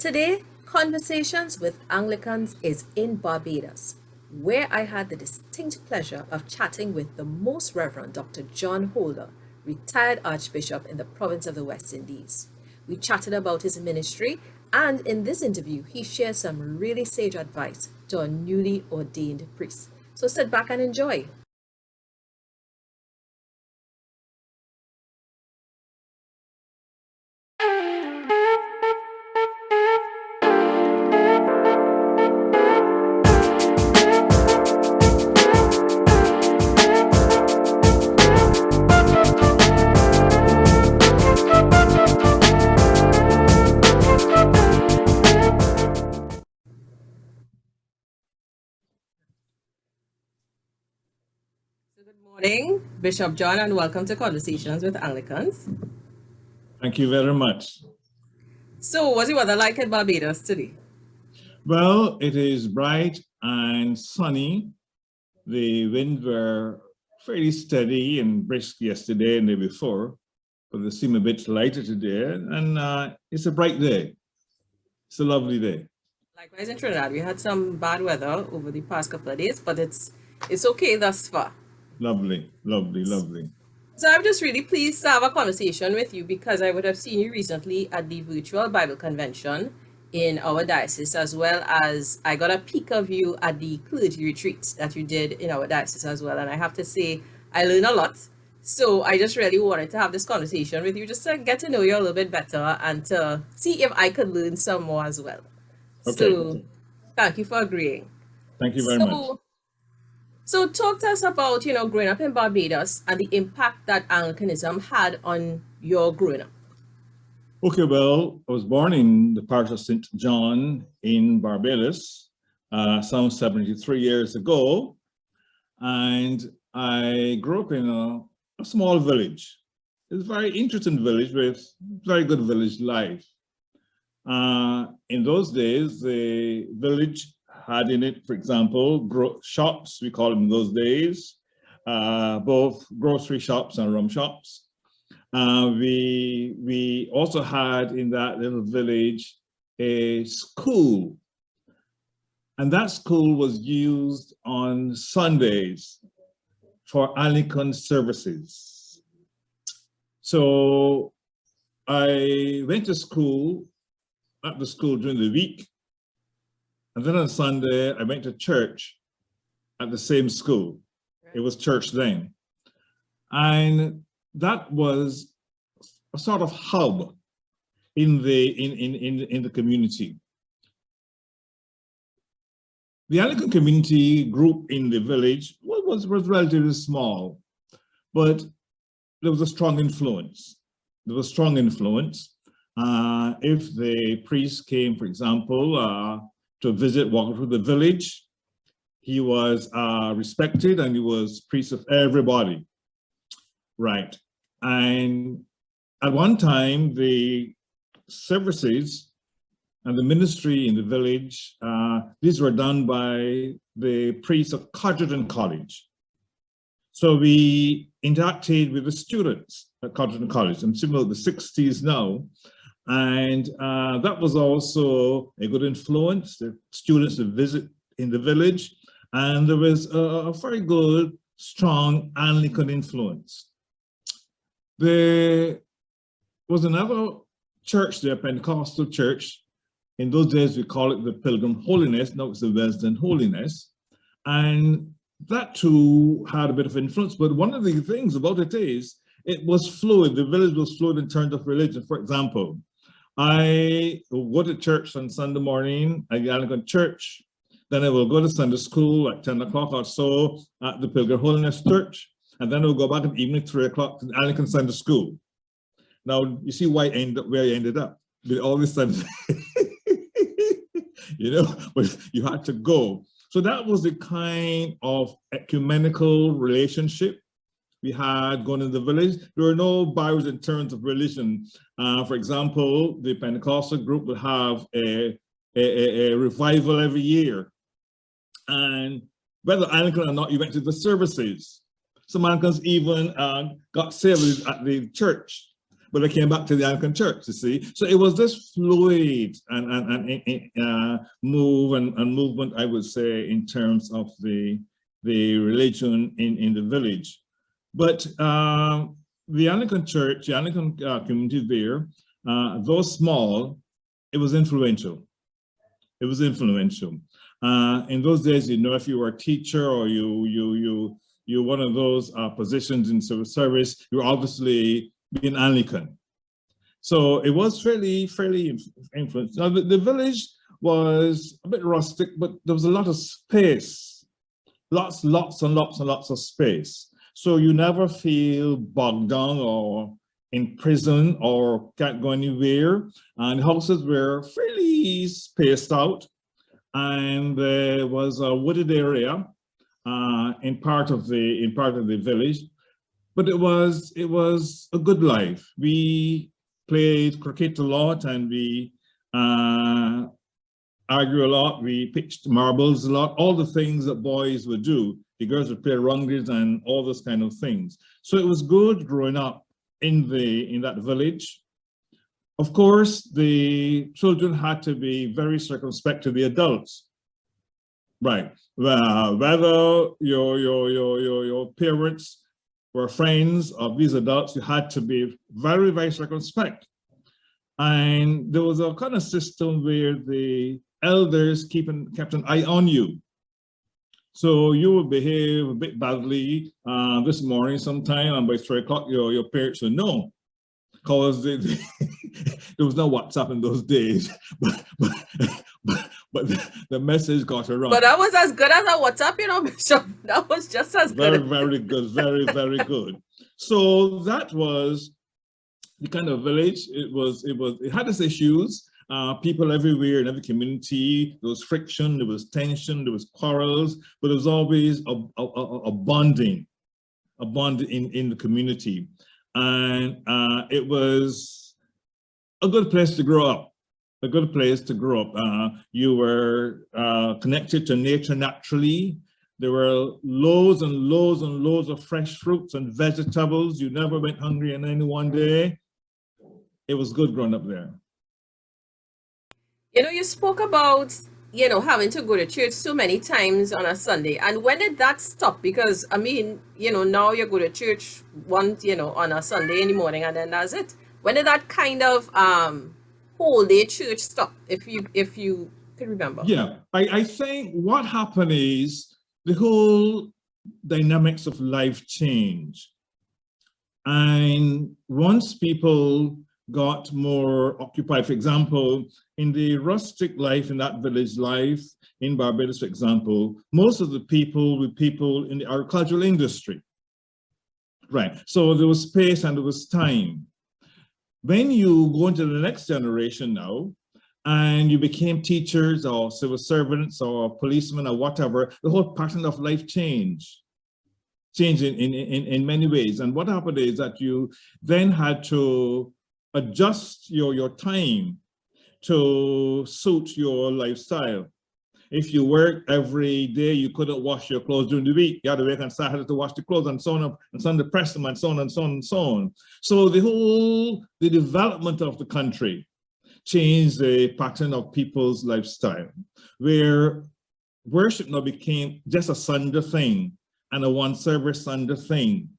Today, Conversations with Anglicans is in Barbados, where I had the distinct pleasure of chatting with the Most Reverend Dr. John Holder, retired archbishop in the province of the West Indies. We chatted about his ministry, and in this interview, he shares some really sage advice to a newly ordained priest. So sit back and enjoy. Good morning, Bishop John, and welcome to Conversations with Anglicans. Thank you very much. So, what's the weather like in Barbados today? Well, it is bright and sunny. The winds were fairly steady and brisk yesterday and the day before, but they seem a bit lighter today. And it's a bright day. It's a lovely day. Likewise in Trinidad, we had some bad weather over the past couple of days, but it's okay thus far. Lovely, lovely, lovely. So I'm just really pleased to have a conversation with you because I would have seen you recently at the virtual Bible convention in our diocese, as well as I got a peek of you at the clergy retreats that you did in our diocese as well. And I have to say, I learned a lot. So I just really wanted to have this conversation with you just to get to know you a little bit better and to see if I could learn some more as well. Okay. So thank you for agreeing. Thank you very much. So talk to us about, growing up in Barbados and the impact that Anglicanism had on your growing up. Okay, well, I was born in the parish of St. John in Barbados some 73 years ago, and I grew up in a small village. It's a very interesting village with very good village life. In those days, the village had in it, for example, shops, we call them in those days, both grocery shops and rum shops. We also had in that little village a school, and that school was used on Sundays for Anglican services. So I went to school, at the school during the week, and then on Sunday I went to church at the same school. It was church then. And that was a sort of hub in the community. The Anglican community group in the village was relatively small, but there was a strong influence. There was strong influence. If the priest came, for example, to visit, walk through the village, he was respected and he was priest of everybody. Right. And at one time, the services and the ministry in the village, these were done by the priests of Codgerton College. So we interacted with the students at Codgerton College. I'm similar to the 60s now. And that was also a good influence, the students to visit in the village. And there was a very good, strong Anglican influence. There was another church there, Pentecostal church. In those days, we call it the Pilgrim Holiness. Now it's the Wesleyan Holiness. And that too had a bit of influence. But one of the things about it is, it was fluid. The village was fluid in terms of religion. For example, I will go to church on Sunday morning at the Anglican church. Then I will go to Sunday school at 10 o'clock or so at the Pilgrim Holiness Church. And then we'll go back in the evening, 3 o'clock to the Anglican Sunday School. Now, you see why I ended up where I ended up with all this Sunday. But you had to go. So that was the kind of ecumenical relationship we had going in the village. There were no barriers in terms of religion. For example, the Pentecostal group would have a revival every year. And whether Anglican or not, you went to the services. Some Anglicans even got saved at the church. but I came back to the Anglican Church, you see. So it was this fluid and move and movement, I would say, in terms of the religion in the village. But the Anglican Church, the Anglican community there, though small, it was influential. It was influential. In those days, you know, if you were a teacher or you're one of those positions in civil service, you're obviously being Anglican. So it was fairly influential. Now, the village was a bit rustic, but there was a lot of space, lots and lots of space. So you never feel bogged down or in prison or can't go anywhere. And houses were fairly spaced out. And there was a wooded area in part of the village, but it was a good life. We played cricket a lot, and we argue a lot. We pitched marbles a lot. All the things that boys would do. The girls would play rungies and all those kind of things. So it was good growing up in that village. Of course, the children had to be very circumspect to the adults, right? Whether your parents were friends of these adults, you had to be very circumspect. And there was a kind of system where the elders kept an eye on you. So you would behave a bit badly this morning sometime, and by 3 o'clock, your parents would know. Because there was no WhatsApp in those days, but the message got around. But that was as good as a WhatsApp, you know, Bishop. That was just as good. Very good, very good. So that was the kind of village. It had its issues. People everywhere in every community. There was friction, there was tension, there was quarrels, but there was always a bonding in the community. And it was a good place to grow up, You were connected to nature naturally. There were loads and loads of fresh fruits and vegetables. You never went hungry in any one day. It was good growing up there. You know, you spoke about, you know, having to go to church so many times on a Sunday. And when did that stop? Because, I mean, you know, now you go to church once, you know, on a Sunday in the morning, and then that's it. When did that kind of whole day church stop, if you can remember? Yeah, I think what happened is the whole dynamics of life changed. And once people got more occupied, for example, in the rustic life, in that village life, in Barbados, for example, most of the people were people in the agricultural industry, right? So there was space and there was time. When you go into the next generation now, and you became teachers or civil servants or policemen or whatever, the whole pattern of life changed in many ways. And what happened is that you then had to adjust your time to suit your lifestyle. If you work every day, you couldn't wash your clothes during the week. You had to wake on Saturday to wash the clothes, and so on, and Sunday press them, and so on and so on and so on. So the development of the country changed the pattern of people's lifestyle, where worship now became just a Sunday thing and a one service Sunday thing,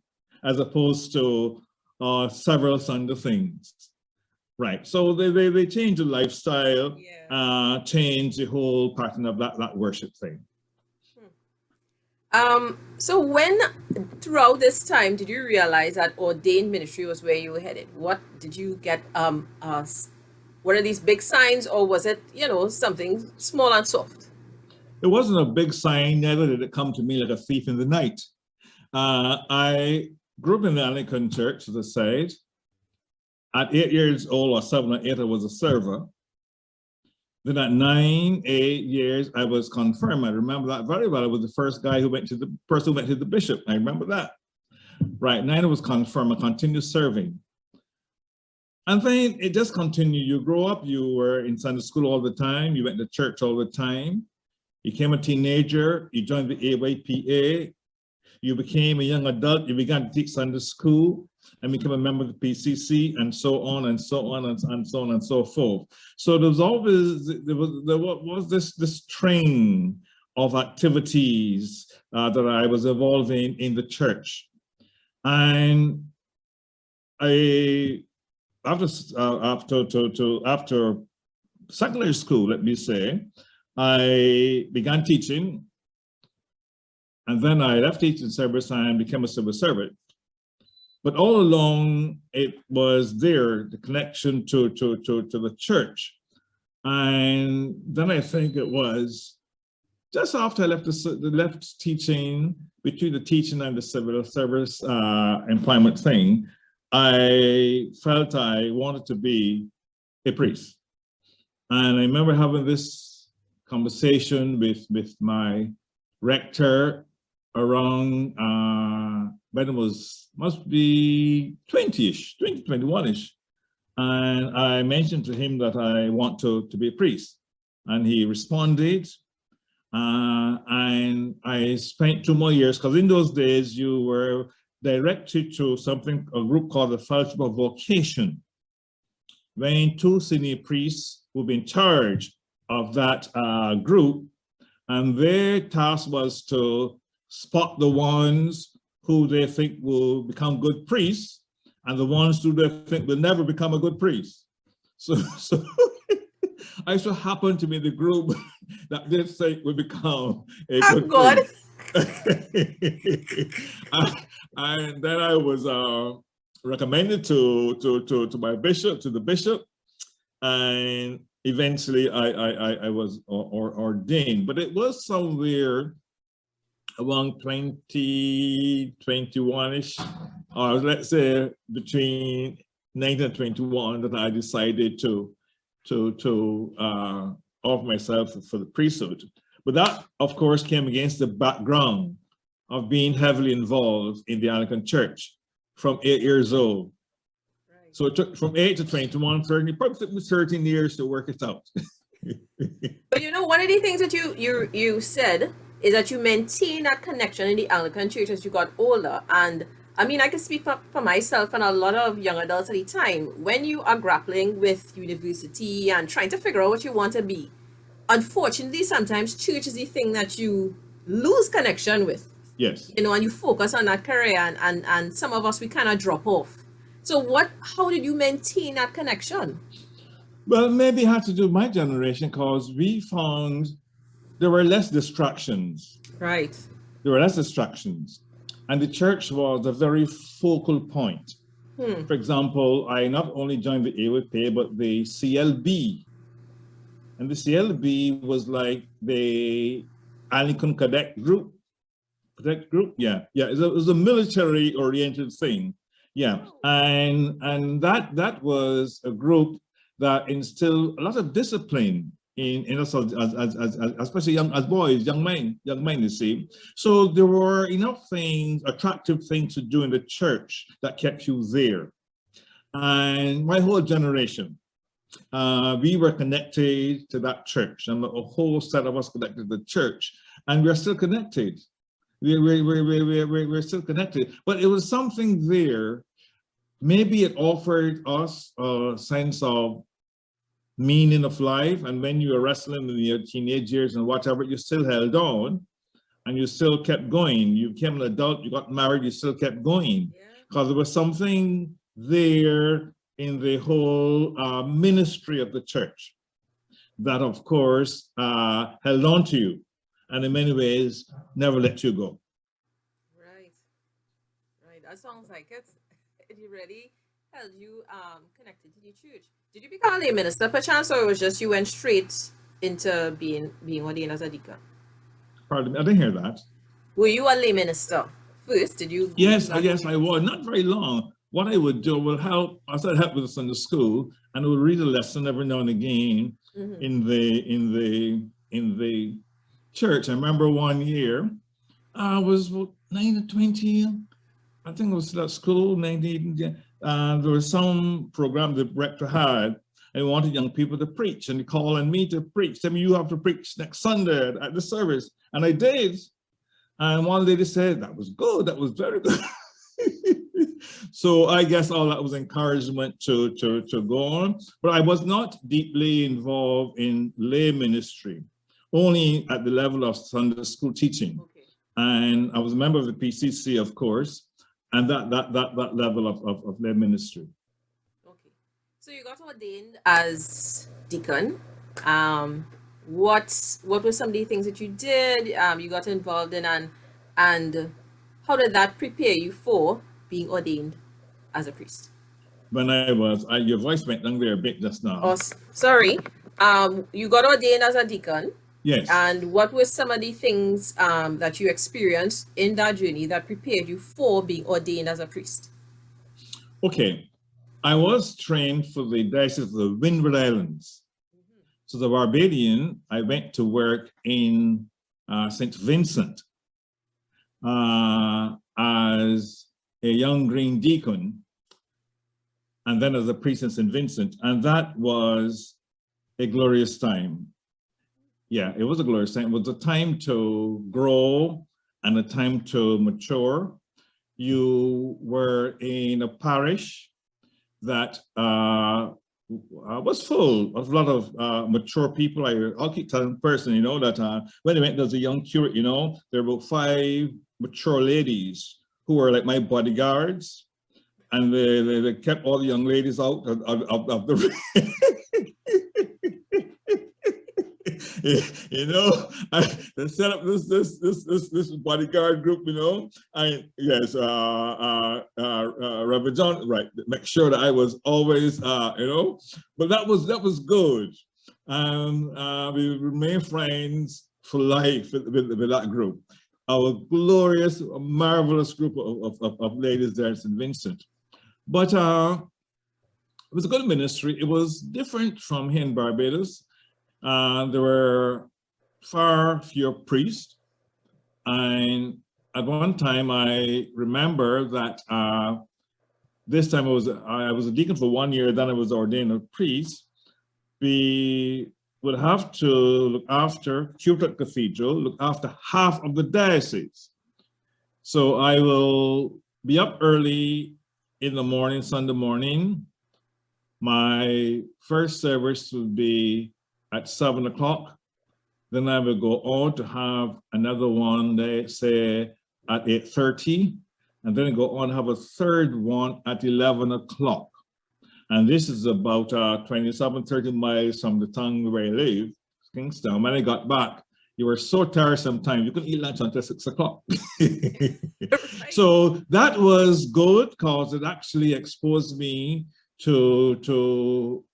as opposed to several Sunday things. Right, so they changed the lifestyle, changed the whole pattern of that worship thing. So when, throughout this time, did you realize that ordained ministry was where you were headed? What did you get, what are these big signs, or was it, you know, something small and soft? It wasn't a big sign, neither did it come to me like a thief in the night. I grew up in the Anglican church, as I said. At 8 years old, or 7 or 8, I was a server. Then at 9, 8 years, I was confirmed. I remember that very well. I was the first guy who went to the bishop. I remember that. Right, 9 I was confirmed. I continued serving. And then it just continued. You grow up, you were in Sunday school all the time. You went to church all the time. You became a teenager. You joined the AYPA. you became a young adult, you began to teach Sunday school and become a member of the PCC, and so on and so on and so on and so forth. So there was always, there was this train of activities that I was involved in the church. And after secondary school, let me say, I began teaching, and then I left teaching service and became a civil servant. But all along, it was there, the connection to the church. And then I think it was just after I left teaching, between the teaching and the civil service employment thing, I felt I wanted to be a priest. And I remember having this conversation with my rector around, but it must be 20-ish, 21-ish. And I mentioned to him that I want to be a priest. And he responded. And I spent 2 more years, because in those days you were directed to a group called the Fellowship of Vocation, when 2 senior priests would be in charge of that group, and their task was to spot the ones who they think will become good priests and the ones who they think will never become a good priest. So I so happened to be the group that they think will become a good priest. And then I was recommended to my bishop, to the bishop, and eventually I was ordained. But it was somewhere around 2021-ish, or let's say between 19 and 21, that I decided to offer myself for the priesthood. But that, of course, came against the background of being heavily involved in the Anglican Church from 8 years old. Right. So it took from 8 to 21, 30, it probably took me 13 years to work it out. But you know, one of the things that you said is that you maintain that connection in the Anglican Church as you got older. And I mean, I can speak for myself and a lot of young adults at the time. When you are grappling with university and trying to figure out what you want to be, unfortunately, sometimes church is the thing that you lose connection with. Yes. You know, and you focus on that career, and some of us, we kind of drop off. So how did you maintain that connection? Well, maybe it had to do with my generation, because we found there were less distractions. Right. There were less distractions. And the church was a very focal point. For example, I not only joined the AWP, but the CLB. And the CLB was like the Anglican cadet group. Yeah. It was a military-oriented thing. Yeah, and that was a group that instilled a lot of discipline in us, especially as boys, young men, you see. So there were enough things, attractive things to do in the church that kept you there. And my whole generation, we were connected to that church, and a whole set of us connected to the church, and we're still connected. We're still connected, but it was something there. Maybe it offered us a sense of meaning of life, and when you were wrestling in your teenage years and whatever, you still held on, and you still kept going. You became an adult, you got married, you still kept going, because there was something there in the whole ministry of the church that, of course, held on to you, and in many ways never let you go. Right. That sounds like it really held you connected to the church. Did you become a lay minister perchance, or it was just you went straight into being ordained as a deacon? Pardon me, I didn't hear that. Were you a lay minister first? Did you? Yes, I was. Not very long. What I would do will help. I started help with the Sunday school, and I would read a lesson every now and again in the church. I remember one year, I was 19 or 20. I think it was at school, 19. There was some program the rector had, and he wanted young people to preach, and he called on me to preach. Tell me, you have to preach next Sunday at the service, and I did. And one lady said, that was good, that was very good. So I guess all that was encouragement to go on. But I was not deeply involved in lay ministry, only at the level of Sunday school teaching. Okay. And I was a member of the PCC, of course, and that level of lay ministry. Okay. So you got ordained as deacon. What were some of the things that you did? You got involved in, and how did that prepare you for being ordained as a priest? When your voice went down there a bit just now. Oh, sorry. You got ordained as a deacon. Yes. And what were some of the things that you experienced in that journey that prepared you for being ordained as a priest? Okay. I was trained for the Diocese of the Windward Islands. So the Barbadian, I went to work in St. Vincent as a young green deacon, and then as a priest in St. Vincent. And that was a glorious time. Yeah, it was a glorious time. It was a time to grow and a time to mature. You were in a parish that was full of a lot of mature people. I'll keep telling the person, that when I went as a young curate, there were about 5 mature ladies who were like my bodyguards, and they kept all the young ladies out of the they set up this bodyguard group, yes, Reverend John, right, make sure that I was always, but that was good. We remained friends for life with that group. Our glorious, marvelous group of ladies there in St. Vincent. But it was a good ministry. It was different from here in Barbados. There were far fewer priests, and at one time I remember that this time I was a deacon for 1 year, then I was ordained a priest. We would have to look after Curate Cathedral, look after half of the diocese. So I will be up early in the morning, Sunday morning. My first service would be at 7 o'clock. Then I would go on to have another one, they say at 8:30, and then I go on to have a third one at 11 o'clock. And this is about 27-30 miles from the town where I live, Kingstown. When I got back, you were so tired sometimes, you couldn't eat lunch until 6 o'clock. So that was good because it actually exposed me to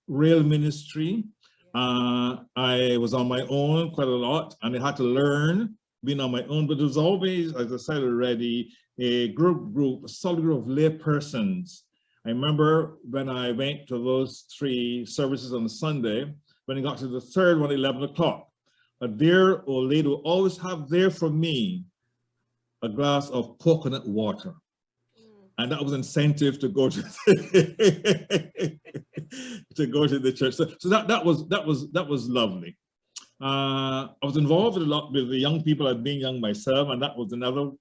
real ministry. I was on my own quite a lot, and I had to learn being on my own, but there was always, as I said already, a solid group of lay persons. I remember when I went to those 3 services on a Sunday, when I got to the third one, 11 o'clock, a dear old lady will always have there for me a glass of coconut water. And that was incentive to go to the church. So that was lovely. I was involved a lot with the young people. I'd been young myself, and that was another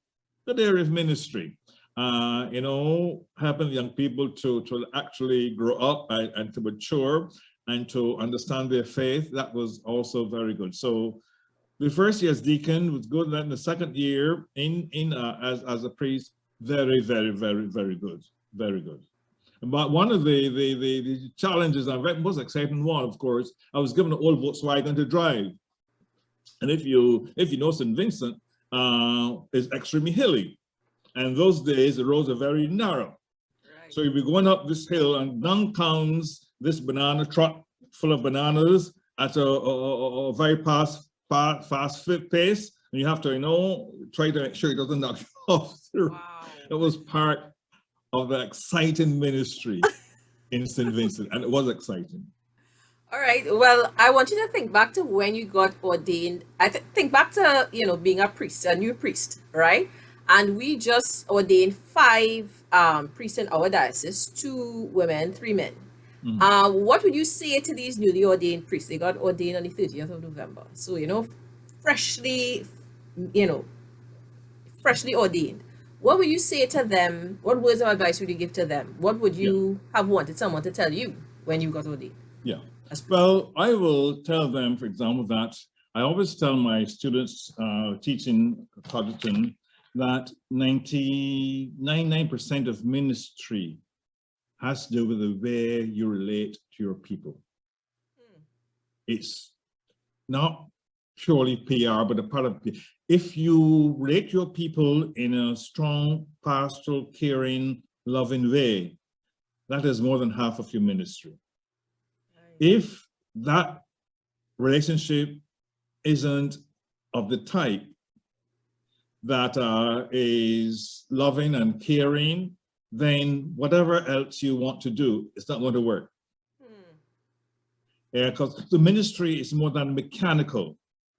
good area of ministry. Helping young people to actually grow up and to mature and to understand their faith. That was also very good. So the first year as deacon was good. And then the second year as a priest, very, very, very, very good, very good. But one of the challenges, and most exciting one, of course, I was given an old Volkswagen to drive. And if you know St. Vincent, is extremely hilly. And those days, the roads are very narrow. Right. So you'll be going up this hill, and down comes this banana truck full of bananas at a very fast pace. And you have to, try to make sure it doesn't knock you off. Wow. It was part of the exciting ministry in St. Vincent, and it was exciting. All right. Well, I want you to think back to when you got ordained. I think back to, being a priest, a new priest, right? And we just ordained 5 priests in our diocese, 2 women, 3 men. Mm-hmm. What would you say to these newly ordained priests? They got ordained on the 30th of November. So, freshly, freshly ordained, what would you say to them? What words of advice would you give to them? What would Yeah. you have wanted someone to tell you when you got ordained? Yeah. As priest? Well, I will tell them, for example, that I always tell my students teaching Codgerton that 99% of ministry has to do with the way you relate to your people. It's not purely PR, but a part of it. If you relate to your people in a strong, pastoral, caring, loving way, that is more than half of your ministry. If that relationship isn't of the type that is loving and caring, then whatever else you want to do, it's not going to work. Yeah, because the ministry is more than mechanical.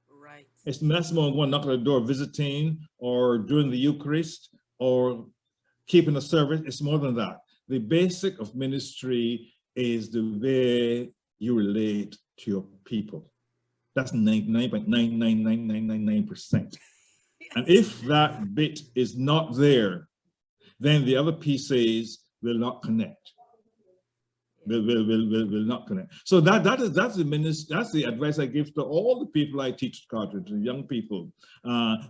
Right. It's less more going knock on the door, visiting, or doing the Eucharist, or keeping a service. It's more than that. The basic of ministry is the way you relate to your people. That's 99.99999%. And if that bit is not there, then the other pieces will not connect. Will not connect. So that's the advice I give to all the people I teach at college, to young people.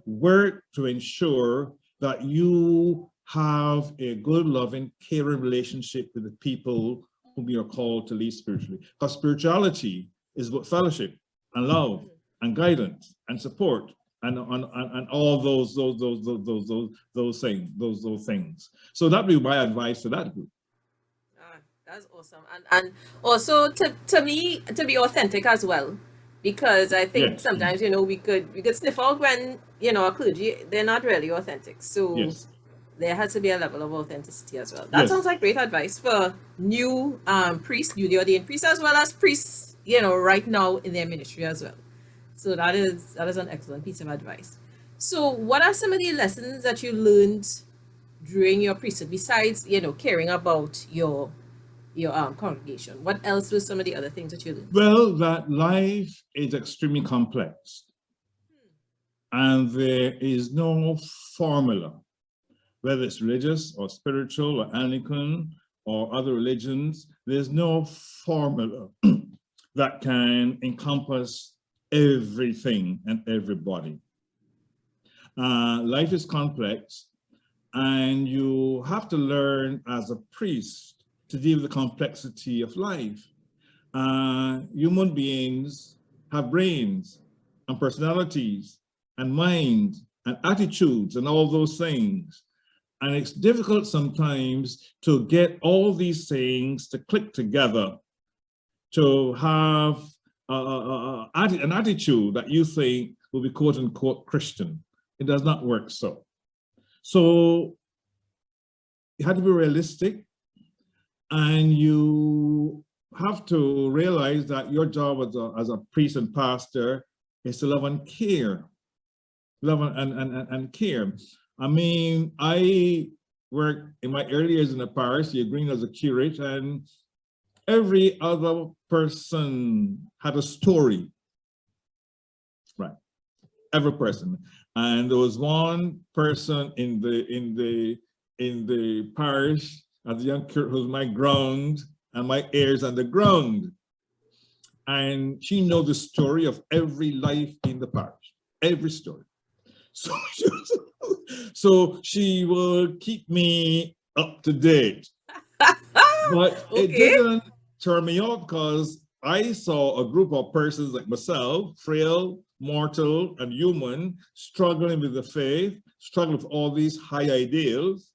Work to ensure that you have a good, loving, caring relationship with the people whom you are called to lead spiritually. Because spirituality is about fellowship and love and guidance and support and all those things. So that would be my advice to that group. That's awesome. And also to me, to be authentic as well, because I think Yes. sometimes, we could sniff out when, a clergy, they're not really authentic. So Yes. there has to be a level of authenticity as well. That sounds like great advice for new priests, newly ordained priests, as well as priests, right now in their ministry as well. So that is an excellent piece of advice. So what are some of the lessons that you learned during your priesthood besides, caring about your congregation? What else were some of the other things that you learned? Well, that life is extremely complex. And there is no formula, whether it's religious or spiritual or Anglican or other religions, there's no formula that can encompass everything and everybody. Life is complex, and you have to learn as a priest to deal with the complexity of life. Human beings have brains and personalities and minds and attitudes and all those things. And it's difficult sometimes to get all these things to click together, to have an attitude that you think will be quote unquote Christian. It does not work so. So you have to be realistic, and you have to realize that your job as a priest and pastor is to love and care. Love and care. I mean, I worked in my early years in the parish, the green as a curate, and every other person had a story. Right. Every person. And there was one person in the parish as a young curate who was my ground and my heirs on the ground. And she knows the story of every life in the parish, every story. So she will keep me up to date. But it didn't turn me off, because I saw a group of persons like myself, frail, mortal, and human, struggling with the faith, struggling with all these high ideals,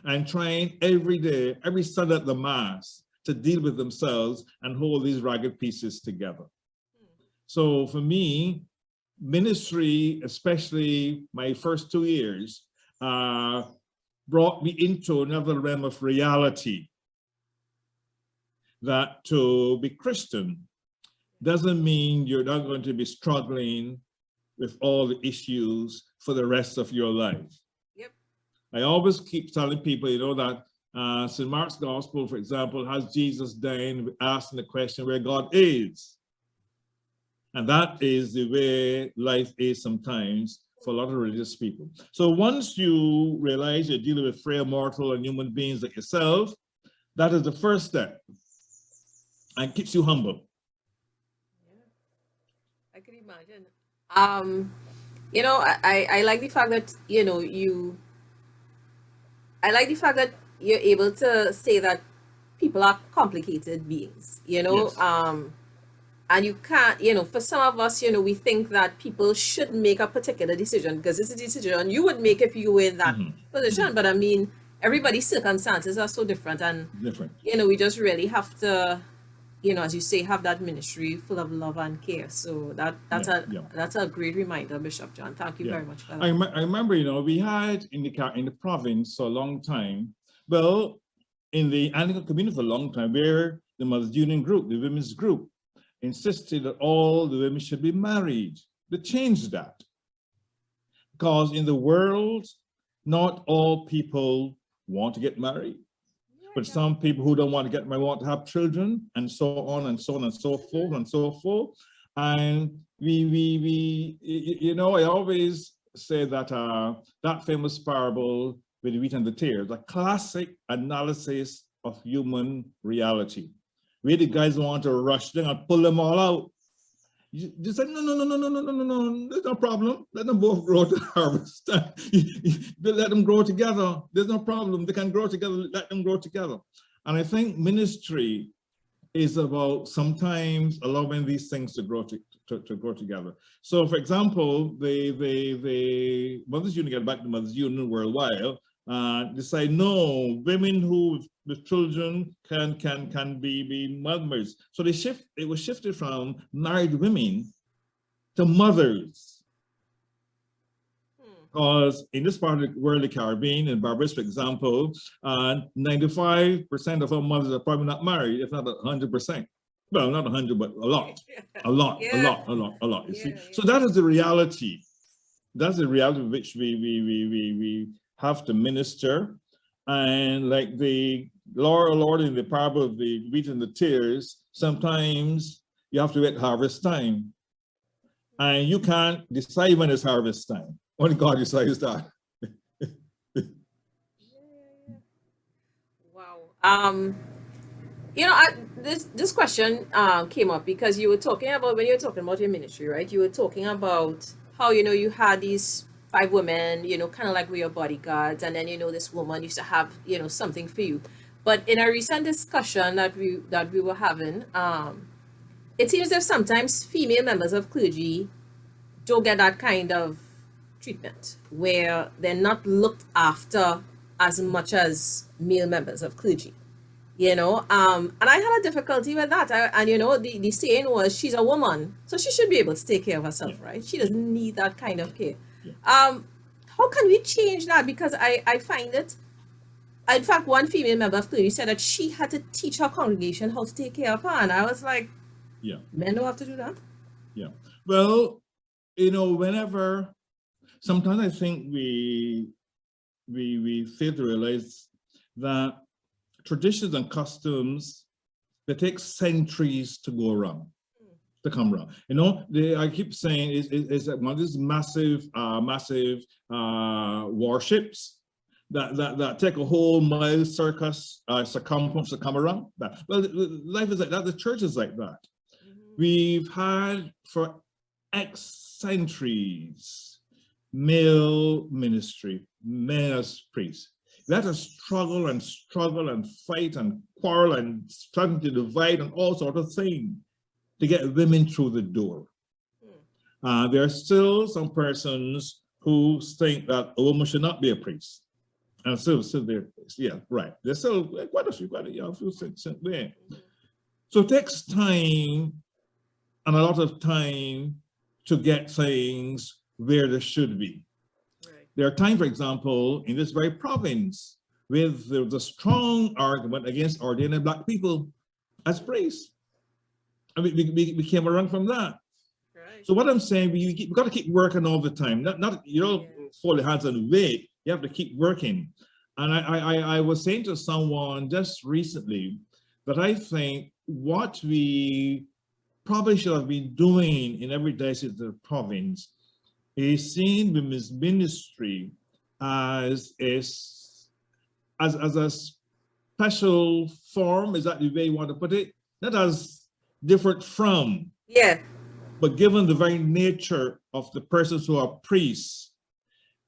and trying every day, every Sunday at the Mass, to deal with themselves and hold these ragged pieces together. So for me, ministry, especially my first 2 years, brought me into another realm of reality. That to be Christian doesn't mean you're not going to be struggling with all the issues for the rest of your life. Yep. I always keep telling people, that St. Mark's Gospel, for example, has Jesus dying, asking the question where God is. And that is the way life is sometimes for a lot of religious people. So once you realize you're dealing with frail mortal and human beings like yourself, that is the first step and keeps you humble. Yeah, I can imagine. You know, I like the fact that, you know, I like the fact that you're able to say that people are complicated beings, you know, Yes. and you can't, you know, for some of us, you know, we think that people should make a particular decision because it's a decision you would make if you were in that position. But I mean, everybody's circumstances are so different, and Different. you know, we just really have to, you know, as you say, have that ministry full of love and care. So that's a great reminder, Bishop John. Thank you very much for that. I remember, you know, we had in the province for a long time, well, in the Anglican community for a long time, where the Mothers Union group, the women's group, insisted that all the women should be married. They changed that. Because in the world, not all people want to get married. But some people who don't want to get married want to have children, and so on and so on and so forth and so forth. And we you know, I always say that that famous parable with the wheat and the tares, a classic analysis of human reality, where the guys want to rush them and pull them all out. You say, no, there's no problem. Let them both grow to harvest. Let them grow together. There's no problem. They can grow together. Let them grow together. And I think ministry is about sometimes allowing these things to grow grow together. So, for example, the Mothers Union, get back to Mothers Union worldwide, decide no, women who with children can be mothers. So it was shifted from married women to mothers. Because in this part of the world, the Caribbean and Barbados, for example, 95% of our mothers are probably not married, if not 100%. Well, not 100, but a lot. A lot. You see? So that is the reality. That's the reality which we have to minister. And like the Lord in the parable of the wheat and the tares, sometimes you have to wait harvest time. And you can't decide when it's harvest time. Only God decides that. Wow. You know, this question came up because you were talking about, when you were talking about your ministry, right? You were talking about how, you know, you had these 5 women, you know, kind of like we your bodyguards, and then, you know, this woman used to have, you know, something for you. But in a recent discussion that we were having, it seems that sometimes female members of clergy don't get that kind of treatment, where they're not looked after as much as male members of clergy, you know. And I had a difficulty with that. And you know, the saying was, she's a woman, so she should be able to take care of herself, right? She doesn't need that kind of care. How can we change that? Because I find it, in fact, one female member of clergy said that she had to teach her congregation how to take care of her, and I was like, men don't have to do that. Well, you know, sometimes I think we fail to realize that traditions and customs, they take centuries to go around, to come around. You know, I keep saying is that one of these massive warships that take a whole mile circumference to come around. Well, life is like that. The church is like that. We've had for X centuries male ministry, men as priests. We had to struggle and fight and quarrel and struggle to divide and all sorts of things to get women through the door. There are still some persons who think that a woman should not be a priest. And still there. Yeah, right. There's still quite a few there. So it takes time and a lot of time to get things where they should be. There are times, for example, in this very province, where there was a strong argument against ordained Black people as priests. And we came around from that. So what I'm saying, we got to keep working all the time. Not you don't fold your hands and wait. You have to keep working. And I was saying to someone just recently that I think what we probably should have been doing in every diocese of the province is seen women's ministry as a special form, is that the way you want to put it? Not as different from, Yeah. but given the very nature of the persons who are priests,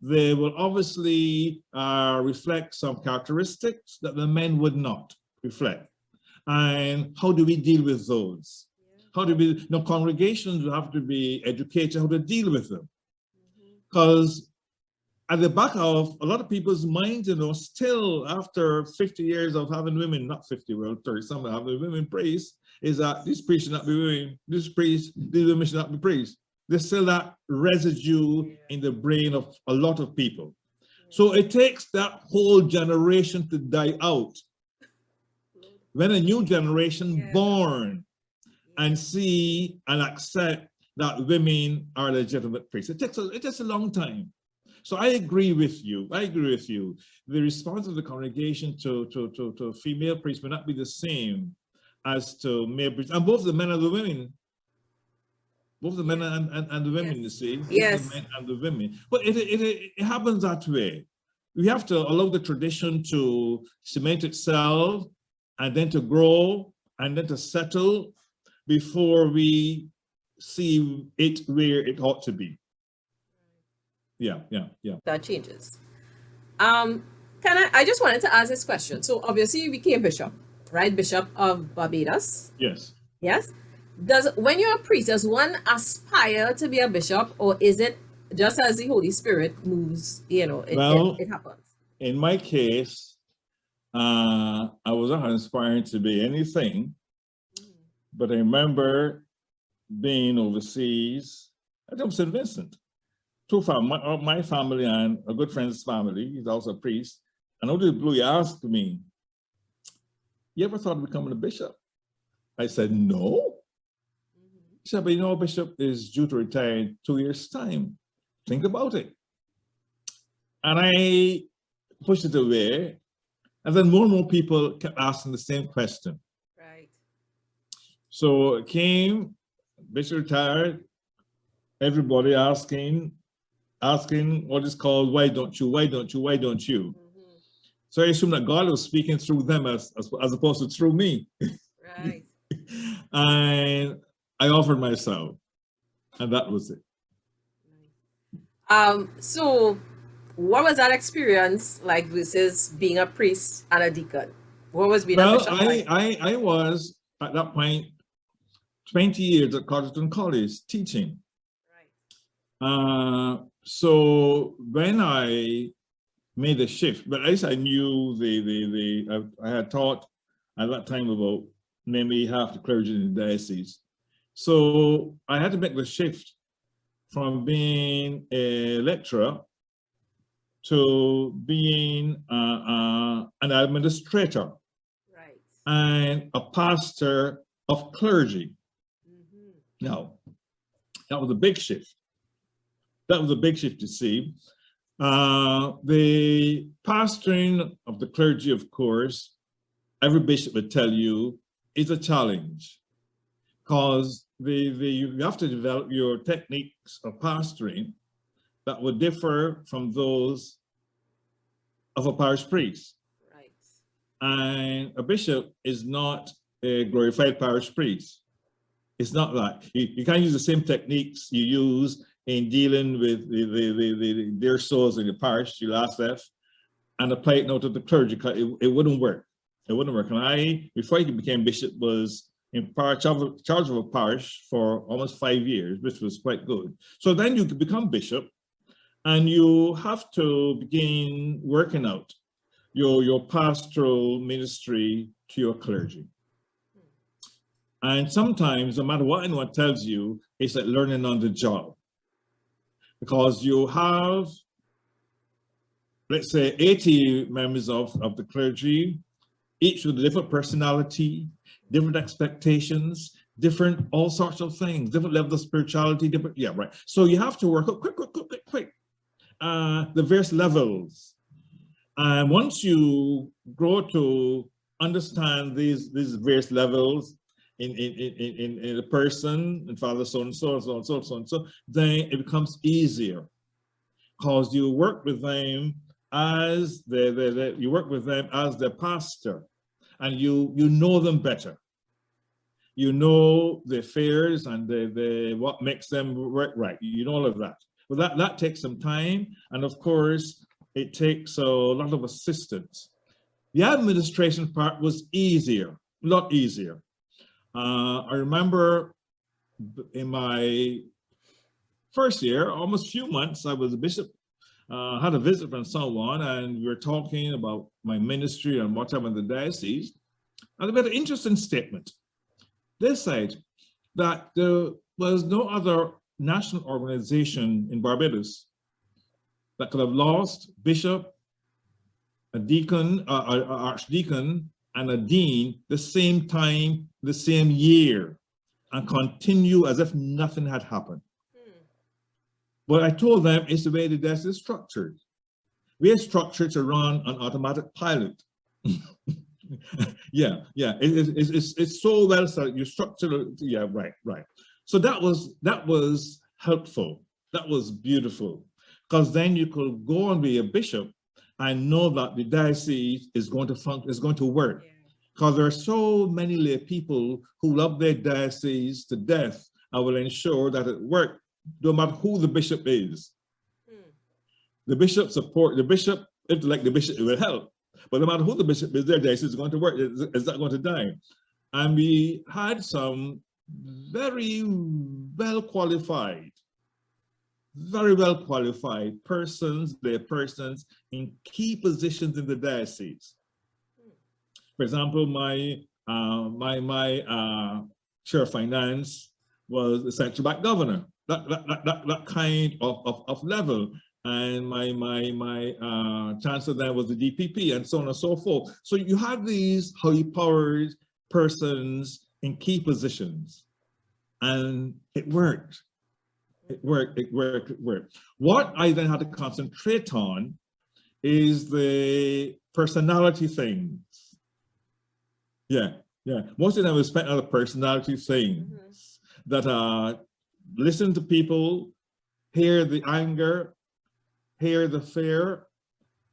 they will obviously reflect some characteristics that the men would not reflect. And how do we deal with those? How do we, congregations will have to be educated how to deal with them. Because at the back of a lot of people's minds, still after 50 years of having women, not 50, well, 30, some having women priests, is that this priest should not be women, these women should not be priests. There's still that residue in the brain of a lot of people. So it takes that whole generation to die out. When a new generation born and see and accept that women are legitimate priests. It takes a long time. So I agree with you. The response of the congregation to female priests may not be the same as to male priests, and both the men and the women. Both the men and the women, you see. Yes. The men and the women. But it happens that way. We have to allow the tradition to cement itself and then to grow and then to settle before we see it where it ought to be. Yeah. That changes. I just wanted to ask this question. So obviously you became bishop, right? Bishop of Barbados. Yes. Yes. When you're a priest, does one aspire to be a bishop, or is it just as the Holy Spirit moves, it happens? In my case, I was not inspired to be anything, but I remember being overseas at St. Vincent. Two families, my family and a good friend's family, he's also a priest, and out of the blue, he asked me, "You ever thought of becoming a bishop?" I said, "No." He said, "But a bishop is due to retire in 2 years' time. Think about it." And I pushed it away. And then more and more people kept asking the same question. Right. So it came, bishop retired, everybody asking what is called, why don't you? So I assumed that God was speaking through them as opposed to through me. Right. And I offered myself, and that was it. So what was that experience like versus being a priest and a deacon? What was being a bishop like? I was at that point 20 years at Carterton College teaching. Right. So when I made the shift, but at least I knew I had taught at that time about maybe half the clergy in the diocese. So I had to make the shift from being a lecturer to being an administrator, right, and a pastor of clergy. Now, that was a big shift. You see. The pastoring of the clergy, of course, every bishop would tell you, is a challenge, because you have to develop your techniques of pastoring that would differ from those of a parish priest. right. And a bishop is not a glorified parish priest. It's not like you can't use the same techniques you use in dealing with the dear souls in the parish, you last left, and apply it now to the clergy. It wouldn't work. And I, before I became bishop, was in charge of a parish for almost 5 years, which was quite good. So then you could become bishop, and you have to begin working out your pastoral ministry to your clergy. And sometimes, no matter what anyone tells you, it's like learning on the job. Because you have, let's say, 80 members of the clergy, each with a different personality, different expectations, different all sorts of things, different levels of spirituality, different, yeah, right. So you have to work up quick, the various levels. And once you grow to understand these various levels, in a person, and father so and so and so and so and so and so, then it becomes easier because you work with them as you work with them as their pastor, and you know them better. You know the fears and the what makes them work right. You know all of that. But that takes some time, and of course, it takes a lot of assistance. The administration part was easier, a lot easier. I remember in my first year, almost few months, I was a bishop, had a visit from someone, and we were talking about my ministry and whatever in the diocese, and they made an interesting statement. They said that there was no other national organization in Barbados that could have lost bishop, a deacon, an archdeacon, and a dean the same time, the same year, and continue as if nothing had happened. But I told them it's the way the diocese is structured. We are structured to run on automatic pilot. Yeah. It's so well so you structure. Yeah, right. So that was helpful. That was beautiful, because then you could go and be a bishop and know that the diocese is going to function, is going to work, because there are so many lay people who love their diocese to death and will ensure that it works, no matter who the bishop is. The bishop support the bishop. If they like the bishop, it will help. But no matter who the bishop is, their diocese is going to work. It's not going to die. And we had some very well qualified persons, their persons in key positions in the diocese. For example, my chair of finance was the central bank governor. That kind of level. And my chancellor then was the DPP, and so on and so forth. So you have these highly powered persons in key positions, and it worked. It worked. What I then had to concentrate on is the personality things. Yeah. Most of the time we spent on the personality things that listen to people, hear the anger, hear the fear,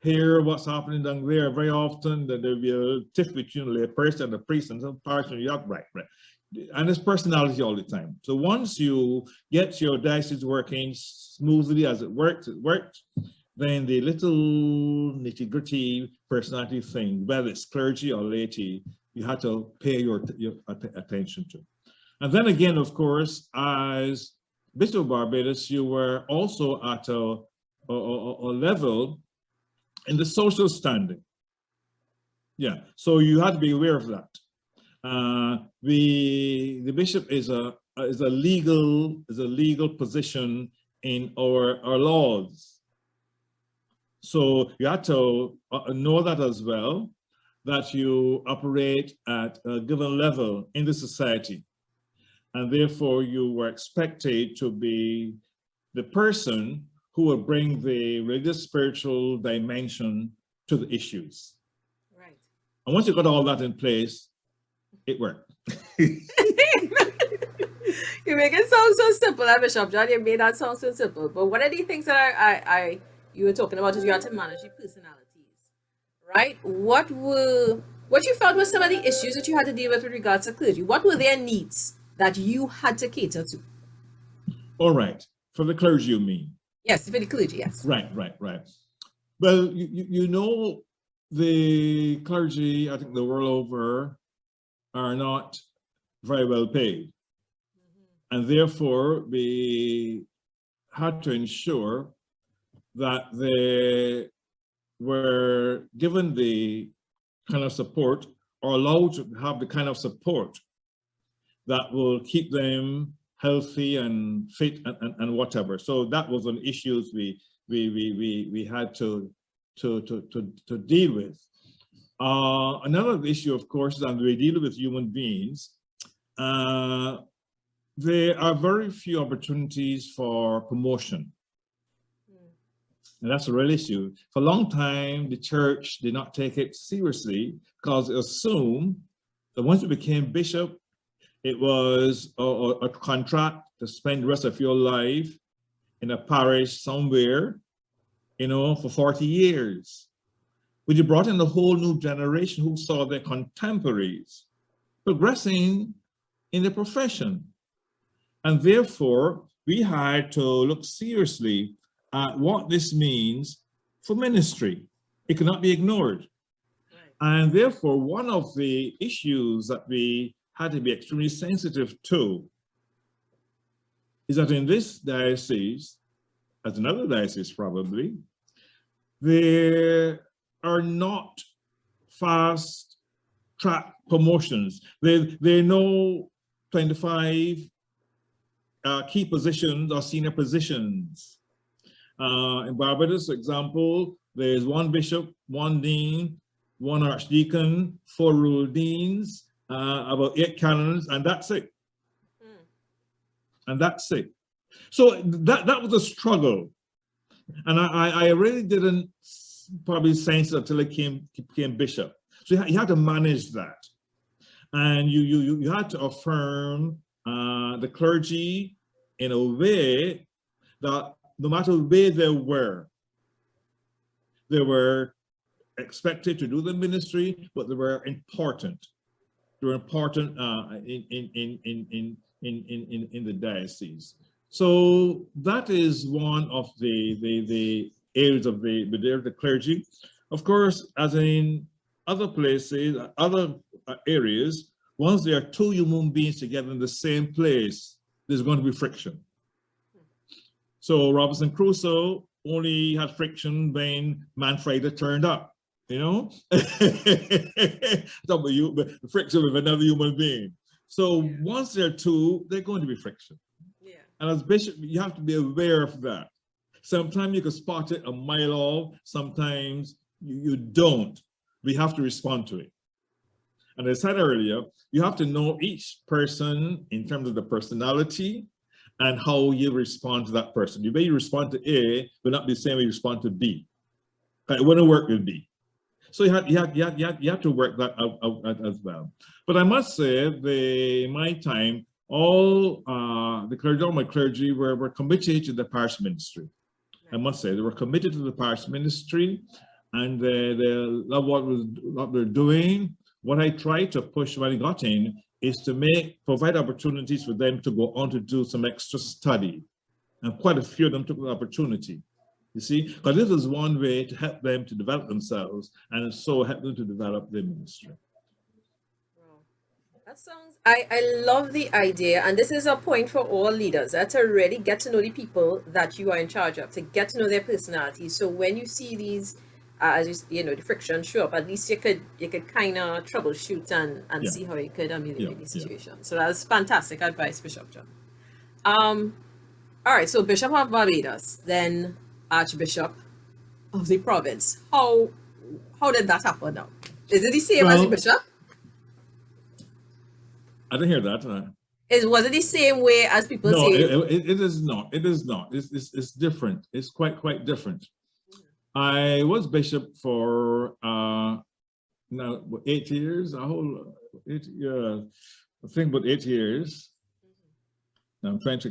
hear what's happening down there. Very often that there'll be a tiff between the person and the priest, and some person you have right. And it's personality all the time. So once you get your diocese working smoothly as it worked, then the little nitty-gritty personality thing, whether it's clergy or laity, you have to pay your attention to. And then again, of course, as Bishop of Barbados, you were also at a level in the social standing. Yeah, so you had to be aware of that. The bishop is a legal position in our laws. So you had to know that as well, that you operate at a given level in the society, and therefore you were expected to be the person who will bring the religious spiritual dimension to the issues. Right. And once you got all that in place, it worked. You make it sound so simple, Bishop John. You made that sound so simple. But one of the things that you were talking about is you had to manage your personalities, right? What you felt were some of the issues that you had to deal with regards to clergy? What were their needs that you had to cater to? All right, for the clergy, you mean? Yes, for the clergy, yes. Right. Well, you know, the clergy, I think the world over, are not very well paid. And therefore, we had to ensure that they were given the kind of support, or allowed to have the kind of support that will keep them healthy and fit and whatever. So that was an issues we had to deal with. Another issue, of course, is that we deal with human beings. There are very few opportunities for promotion. And that's a real issue. For a long time, the church did not take it seriously because it assumed that once you became bishop, It was a contract to spend the rest of your life in a parish somewhere, for 40 years. But you brought in a whole new generation who saw their contemporaries progressing in the profession. And therefore, we had to look seriously at what this means for ministry. It cannot be ignored. And therefore, one of the issues that we had to be extremely sensitive to is that in this diocese, as another diocese probably, there are not fast track promotions. There are no 25 key positions or senior positions. In Barbados, for example, there's one bishop, one dean, one archdeacon, 4 rule deans, about 8 canons, and that's it. And that's it. So that was a struggle. And I really didn't probably sense it until I became bishop. So you had to manage that. And you had to affirm the clergy in a way that no matter where they were expected to do the ministry, but they were important. They were important in the diocese. So that is one of the areas of the clergy. Of course, as in other places, other areas, once there are 2 human beings together in the same place, there's going to be friction. So Robinson Crusoe only had friction when Manfreda turned up, Talk about the friction with another human being. So once there are 2, they're going to be friction. Yeah. And as bishop, you have to be aware of that. Sometimes you can spot it a mile off, sometimes you don't. We have to respond to it. And as I said earlier, you have to know each person in terms of the personality and how you respond to that person. The way you respond to A will not be the same way you respond to B. It wouldn't work with B. So you have to work that out as well. But I must say, in my time, all my clergy were committed to the parish ministry. I must say, they were committed to the parish ministry, and they love what they're doing. What I tried to push when I got in is to provide opportunities for them to go on to do some extra study. And quite a few of them took the opportunity. You see, because this is one way to help them to develop themselves and so help them to develop their ministry. That sounds, I love the idea, and this is a point for all leaders, to really get to know the people that you are in charge of, to get to know their personalities. So when you see these, the friction show up, at least you could kind of troubleshoot and see how you could ameliorate the situation. So that's fantastic advice, Bishop John. All right, so Bishop of Barbados, then Archbishop of the province. How did that happen now? Is it the same as the bishop? I didn't hear that. Was it the same way as people say? It is not. It is not. It's different. It's quite different. I was bishop for now 8 years. I think about 8 years. I'm trying to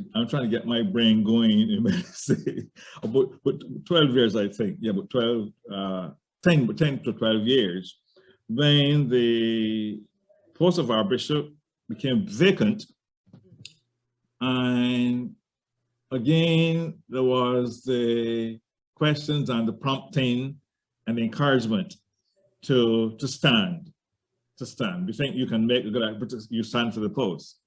get my brain going. About 12 years, I think. Yeah, but 10 to 12 years. When the post of our bishop became vacant, and again there was the questions and the prompting and the encouragement to stand. We think you can make a good act, but you stand for the post.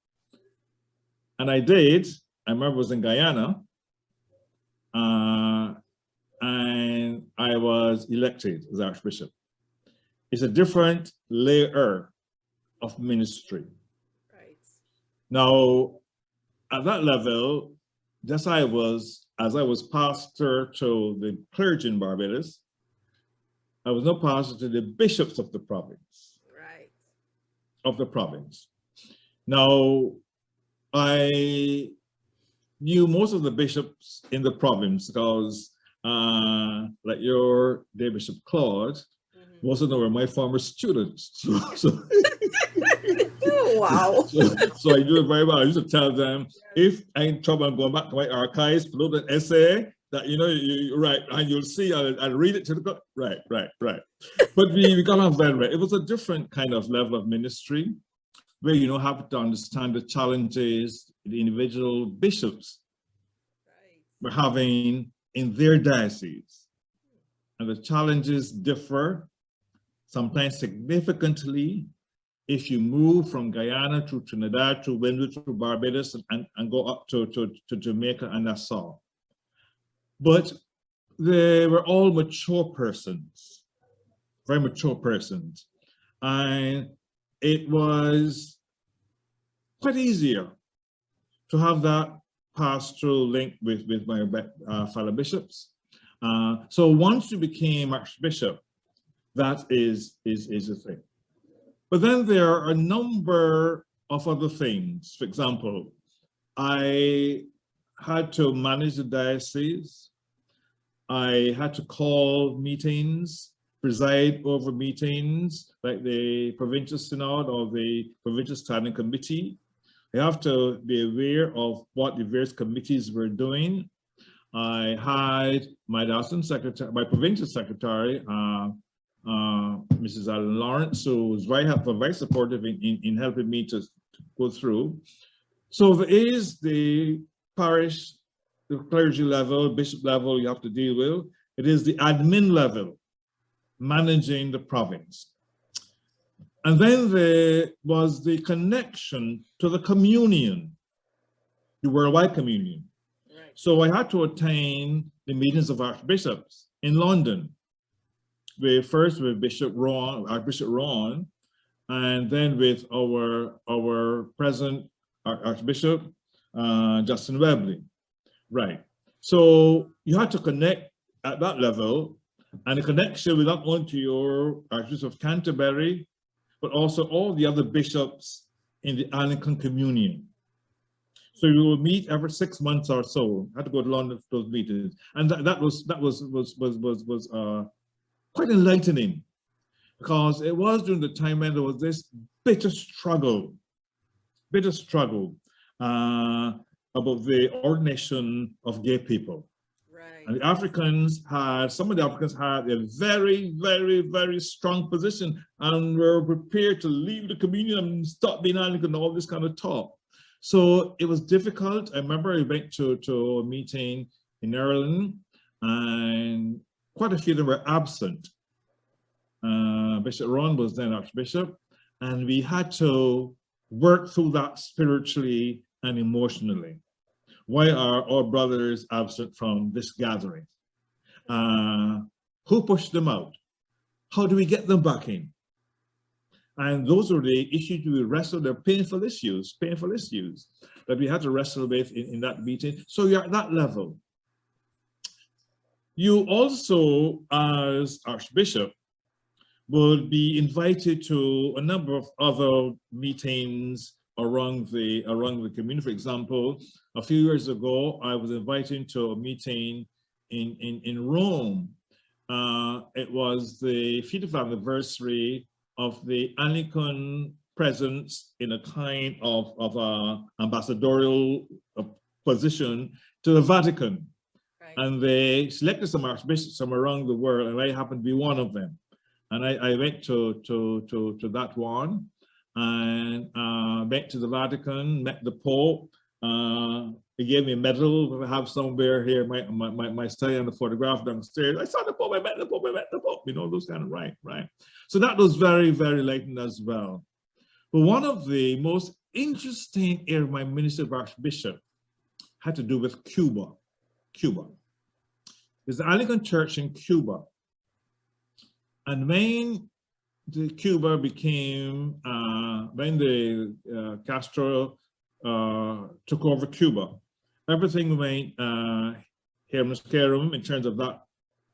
And I did. I remember I was in Guyana, and I was elected as Archbishop. It's a different layer of ministry. Right. Now, at that level, just as I was pastor to the clergy in Barbados, I was no pastor to the bishops of the province. Right. Of the province. Now, I knew most of the bishops in the province because, like your dear Bishop Claude, most of them were my former students. So Wow. So I do it very well. I used to tell them, if I'm in trouble, I'm going back to my archives, put out an essay that, you write, and you'll see, I'll read it to the, right. But we got on very well. It was a different kind of level of ministry where you have to understand the challenges the individual bishops were having in their diocese. And the challenges differ, sometimes significantly, if you move from Guyana to Trinidad, to Windward, to Barbados, and go up to Jamaica and Nassau. But they were all mature persons, very mature persons. And it was quite easier to have that pastoral link with my fellow bishops. So once you became archbishop, that is the thing. But then there are a number of other things. For example, I had to manage the diocese. I had to call meetings, preside over meetings, like the provincial synod or the provincial standing committee. I have to be aware of what the various committees were doing. I had my diocese secretary, my provincial secretary, Mrs. Allen Lawrence, who was very helpful, very supportive in helping me to go through. So there is the parish, the clergy level, bishop level you have to deal with. It is the admin level, managing the province. And then there was the connection to the communion, the worldwide communion. Right. So I had to attend the meetings of archbishops in London. First with Archbishop Ron, and then with our present Archbishop, Justin Webley. Right. So you had to connect at that level, and the connection with not only to your Archbishop of Canterbury, but also all the other bishops in the Anglican communion. So we will meet every 6 months or so. I had to go to London for those meetings, and that was quite enlightening, because it was during the time when there was this bitter struggle about the ordination of gay people. Right. And the Africans some of the Africans had a very, very, very strong position and were prepared to leave the communion and stop being Anglican and all this kind of talk. So it was difficult. I remember I went to a meeting in Ireland, and quite a few of them were absent. Bishop Ron was then Archbishop, and we had to work through that spiritually and emotionally. Why are our brothers absent from this gathering? Who pushed them out? How do we get them back in? And those were the issues we wrestled. They're painful issues that we had to wrestle with in that meeting. So you're at that level. You also, as Archbishop, would be invited to a number of other meetings around the community. For example, a few years ago, I was invited to a meeting in Rome. It was the 50th anniversary of the Anglican presence in a kind of ambassadorial position to the Vatican. Right. And they selected some archbishops from around the world, and I happened to be one of them. And I went to that one, and went to the Vatican, met the Pope. He gave me a medal. I have somewhere here my study and the photograph downstairs. I saw the Pope, I met the Pope, those kind of right. So that was very, very enlightening as well. But one of the most interesting areas of my ministry of Archbishop had to do with Cuba. There's the Anglican Church in Cuba. And when Cuba became, when the Castro took over Cuba, everything went in terms of that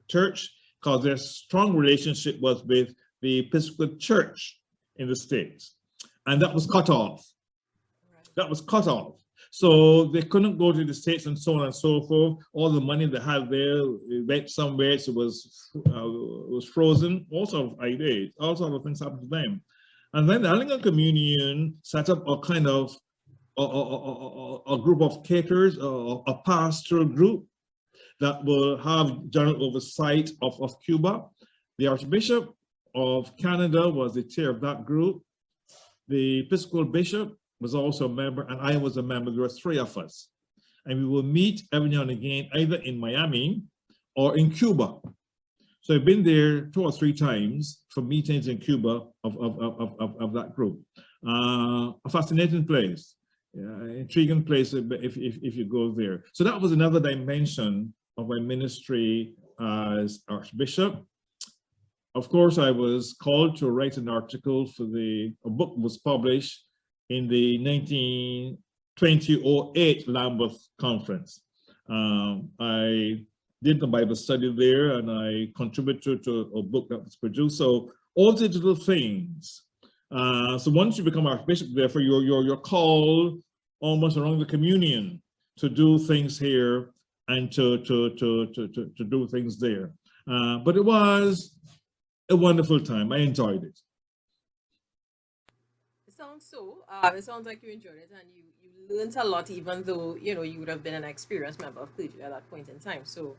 church, because their strong relationship was with the Episcopal Church in the States. And that was cut off. That was cut off. So they couldn't go to the States and so on and so forth. All the money they had there went somewhere, so it was frozen. All sorts of ideas, all sorts of things happened to them. And then the Anglican Communion set up a kind of a group of caterers, a pastoral group that will have general oversight of Cuba. The Archbishop of Canada was the chair of that group. The Episcopal Bishop was also a member, and I was a member. There were 3 of us. And we will meet every now and again, either in Miami or in Cuba. So I've been there 2 or 3 times for meetings in Cuba of that group. A fascinating place, intriguing place if you go there. So that was another dimension of my ministry as Archbishop. Of course, I was called to write an article for a book was published in the 2008 Lambeth Conference. I did the Bible study there, and I contributed to a book that was produced. So all digital things. So once you become Archbishop, therefore you're called almost around the communion to do things here and to do things there. But it was a wonderful time. I enjoyed it. It sounds so. It sounds like you enjoyed it, and you learned a lot, even though you would have been an experienced member of clergy at that point in time. So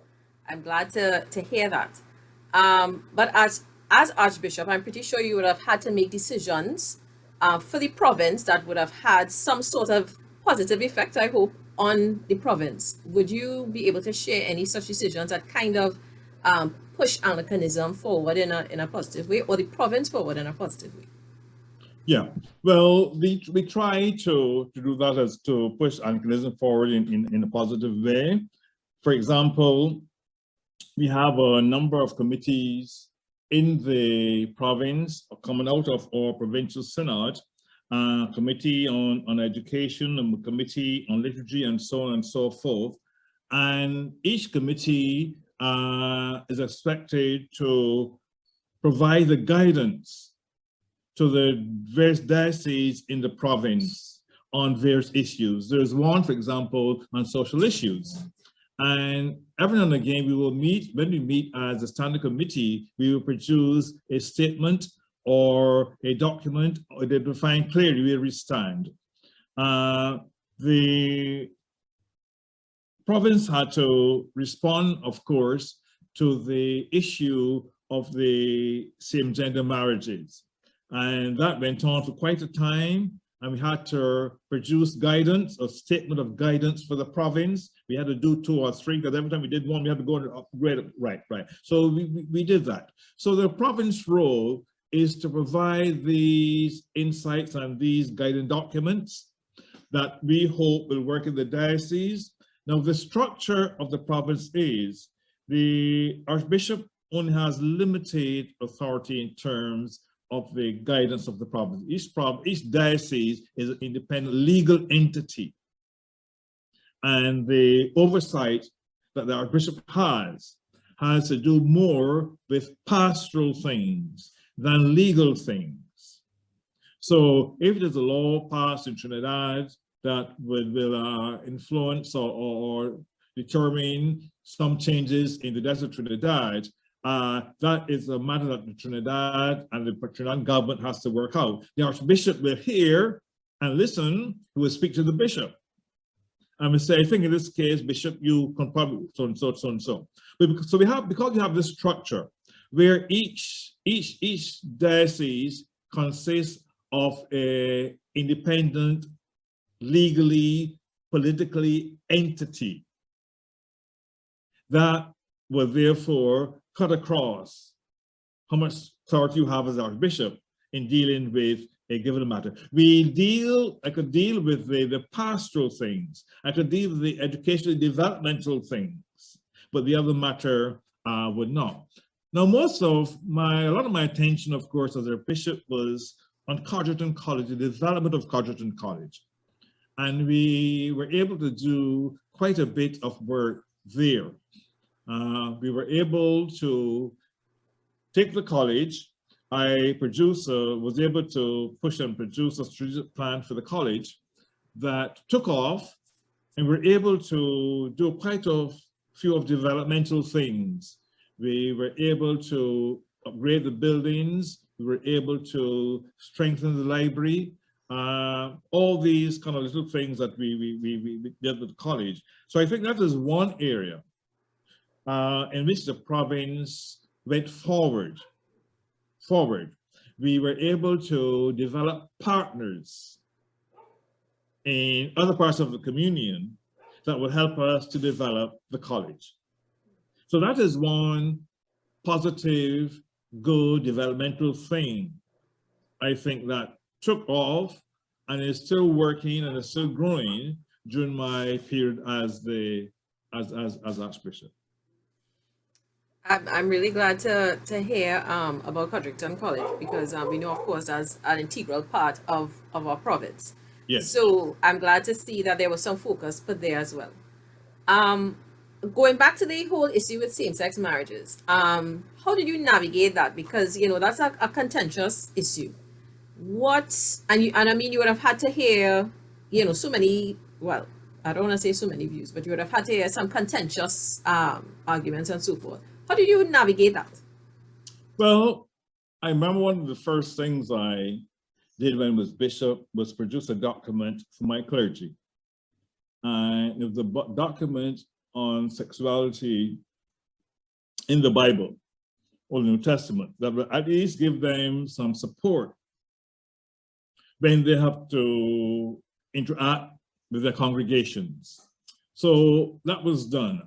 I'm glad to hear that. But as Archbishop, I'm pretty sure you would have had to make decisions for the province that would have had some sort of positive effect, I hope, on the province. Would you be able to share any such decisions that kind of push Anglicanism forward in a positive way, or the province forward in a positive way? Yeah, well, we try to do that, as to push Anglicanism forward in a positive way. For example, we have a number of committees in the province coming out of our provincial synod, committee on education, and a committee on liturgy, and so on and so forth. And each committee is expected to provide the guidance to the various dioceses in the province on various issues. There's one, for example, on social issues. And every now and again, we will meet, when we meet as a standing committee, we will produce a statement or a document or they define clearly where we stand. The province had to respond, of course, to the issue of the same-gender marriages. And that went on for quite a time, and we had to produce guidance, a statement of guidance for the province. We had to do 2 or 3, because every time we did one, we had to go and upgrade it. Right. So we did that. So the province role is to provide these insights and these guiding documents that we hope will work in the diocese. Now, the structure of the province is the Archbishop only has limited authority in terms of the guidance of the province. Each diocese is an independent legal entity. And the oversight that the Archbishop has to do more with pastoral things than legal things. So if there's a law passed in Trinidad that will influence or determine some changes in the Diocese of Trinidad, that is a matter that the Trinidad and the Trinidad government has to work out. The Archbishop will hear and listen, he will speak to the bishop. And we say, I think in this case, Bishop, you can probably so and so, so and so. So because we have this structure where each diocese consists of a independent, legally, politically entity that will therefore cut across how much authority you have as Archbishop in dealing with a given matter. I could deal with the pastoral things. I could deal with the educational developmental things, but the other matter would not. Now, a lot of my attention, of course, as a bishop was on Carterton College, the development of Carterton College. And we were able to do quite a bit of work there. We were able to take the college. I was able to push and produce a strategic plan for the college that took off, and we're able to do quite a few of developmental things. We were able to upgrade the buildings. We were able to strengthen the library. All these kind of little things that we did with the college. So I think that is one area in which the province went forward. We were able to develop partners in other parts of the communion that will help us to develop the college. So that is one positive, good developmental thing, I think, that took off and is still working and is still growing during my period as archbishop. I'm really glad to hear about Codrington College, because we know, of course, as an integral part of our province. Yes. So I'm glad to see that there was some focus put there as well. Going back to the whole issue with same-sex marriages, how did you navigate that? Because, you know, that's a contentious issue. And I mean, you would have had to hear, you know, so many, well, I don't want to say so many views, but you would have had to hear some contentious arguments and so forth. How did you navigate that? Well, I remember one of the first things I did when I was bishop was produce a document for my clergy. And it was a document on sexuality in the Bible or the New Testament that will at least give them some support when they have to interact with their congregations. So that was done.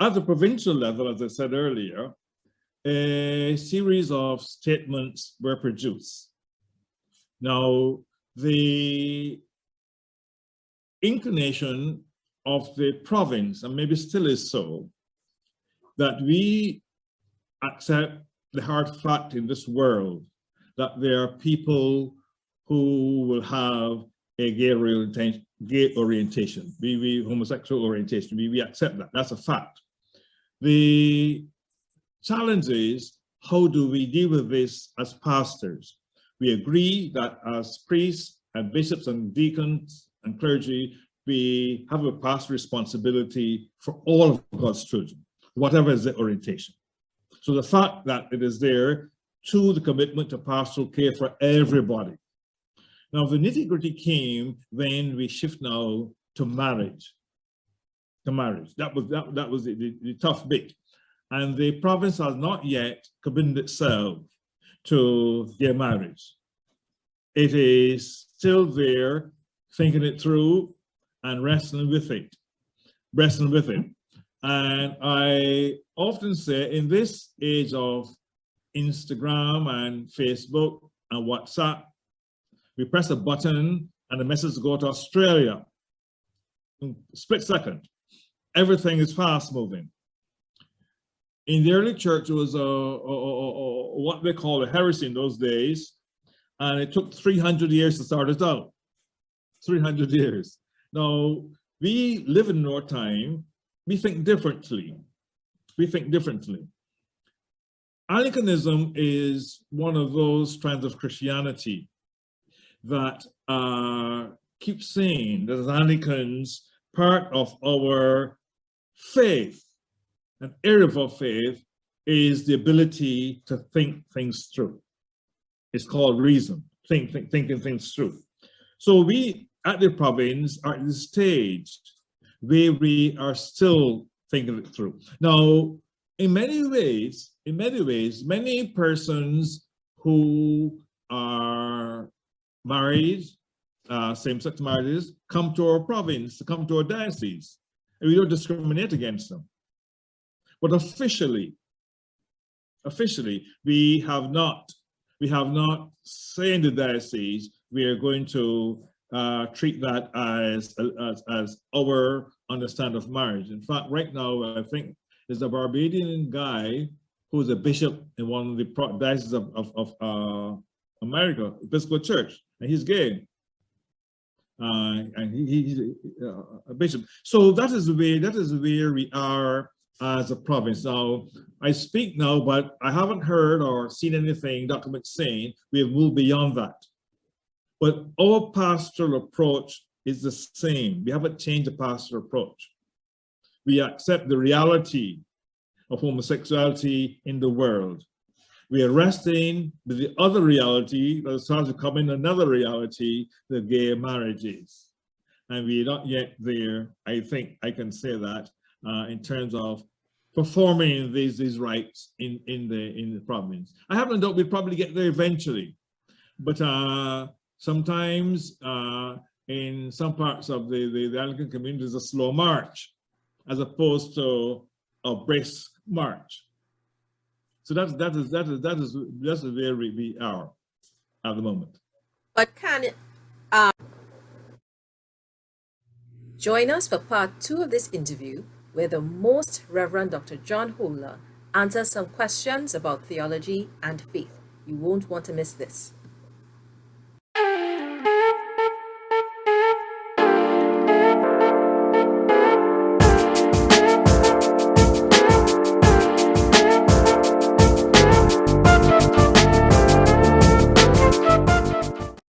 At the provincial level, as I said earlier, a series of statements were produced. Now, the inclination of the province, and maybe still is so, that we accept the hard fact in this world that there are people who will have a gay orientation, be homosexual orientation. We accept that. That's a fact. The challenge is, how do we deal with this as pastors? We agree that as priests and bishops and deacons and clergy, we have a pastoral responsibility for all of God's children, whatever is the orientation. So the fact that it is there to the commitment to pastoral care for everybody. Now, the nitty-gritty came when we shift now to marriage. That was the tough bit. And the province has not yet committed itself to their marriage. It is still there, thinking it through and wrestling with it. And I often say, in this age of Instagram and Facebook and WhatsApp, we press a button and the message goes to Australia in a split second. Everything is fast moving. In the early church, it was what they call a heresy in those days, and it took 300 years to start it out. 300 years. Now, we live in our time, we think differently. Anglicanism is one of those strands of Christianity that keep saying that as Anglicans, part of our faith, an area of our faith, is the ability to think things through. It's called reason, thinking things through. So we at the province are at the stage where we are still thinking it through. Now, in many ways, many persons who are married, same-sex marriages, come to our province, come to our diocese, and we don't discriminate against them. But officially, we have not said in the diocese we are going to treat that as our understanding of marriage. In fact, right now, I think there's a Barbadian guy who's a bishop in one of the dioceses of America, Episcopal Church, and he's gay. And he's a bishop. So that is where we are as a province. Now, I speak now, but I haven't heard or seen anything document saying we have moved beyond that. But our pastoral approach is the same. We haven't changed the pastoral approach. We accept the reality of homosexuality in the world. We are wrestling with the other reality that starts to come in, another reality, the gay marriages. And we're not yet there. I think I can say that in terms of performing these rights in the province. I have no doubt we'll probably get there eventually, but sometimes in some parts of the Anglican community, there's a slow march as opposed to a brisk march. So that is where we are at the moment. But can it, join us for part 2 of this interview, where the Most Reverend Dr. John Holder answers some questions about theology and faith. You won't want to miss this.